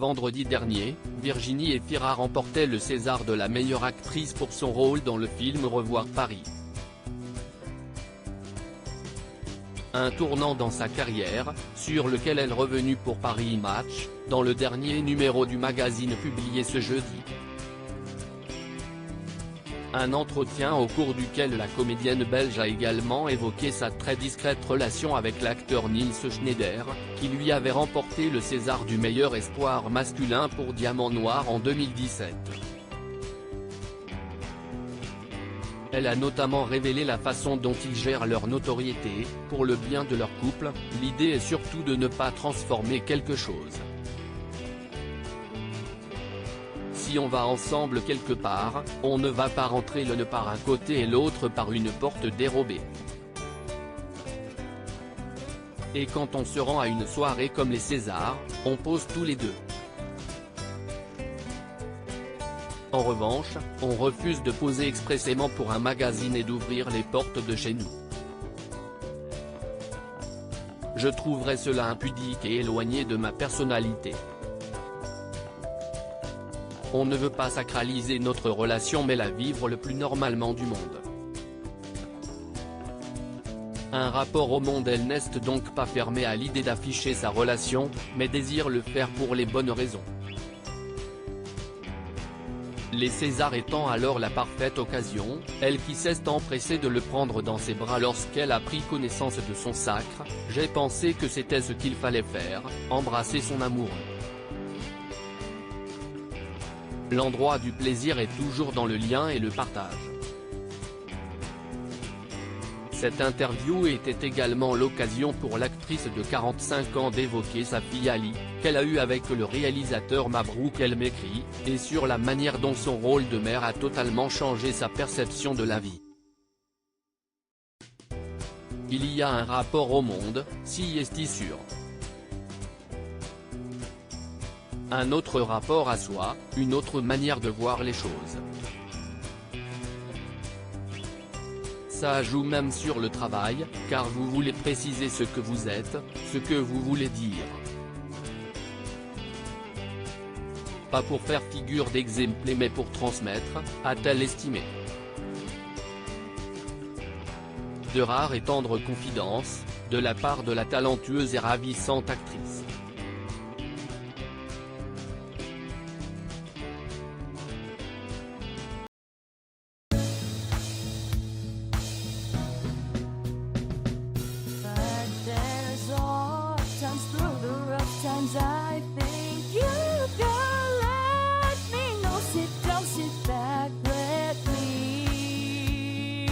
vendredi dernier, Virginie Efira remportait le César de la meilleure actrice pour son rôle dans le film Revoir Paris. Un tournant dans sa carrière, sur lequel elle est revenue pour Paris Match, dans le dernier numéro du magazine publié ce jeudi. Un entretien au cours duquel la comédienne belge a également évoqué sa très discrète relation avec l'acteur Nils Schneider, qui lui avait remporté le César du meilleur espoir masculin pour Diamant Noir en 2017. Elle a notamment révélé la façon dont ils gèrent leur notoriété, pour le bien de leur couple. L'idée est surtout de ne pas transformer quelque chose. Si on va ensemble quelque part, on ne va pas rentrer l'un par un côté et l'autre par une porte dérobée. Et quand on se rend à une soirée comme les Césars, on pose tous les deux. En revanche, on refuse de poser expressément pour un magazine et d'ouvrir les portes de chez nous. Je trouverais cela impudique et éloigné de ma personnalité. On ne veut pas sacraliser notre relation mais la vivre le plus normalement du monde. Un rapport au monde. Elle n'est donc pas fermée à l'idée d'afficher sa relation, mais désire le faire pour les bonnes raisons. Les Césars étant alors la parfaite occasion, elle qui s'est empressée de le prendre dans ses bras lorsqu'elle a pris connaissance de son sacre, j'ai pensé que c'était ce qu'il fallait faire, embrasser son amoureux. L'endroit du plaisir est toujours dans le lien et le partage. Cette interview était également l'occasion pour l'actrice de 45 ans d'évoquer sa fille Ali, qu'elle a eue avec le réalisateur Mabrouk El Mekri, et sur la manière dont son rôle de mère a totalement changé sa perception de la vie. Il y a un rapport au monde, si est sûr. Un autre rapport à soi, une autre manière de voir les choses. Ça joue même sur le travail, car vous voulez préciser ce que vous êtes, ce que vous voulez dire. Pas pour faire figure d'exemple mais pour transmettre, a-t-elle estimé. De rares et tendres confidences, de la part de la talentueuse et ravissante actrice. I think you can let me know. Sit down, sit back, let me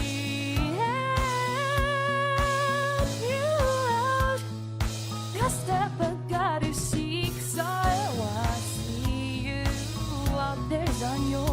help you out. The step I gotta seek, so I see you out there's on your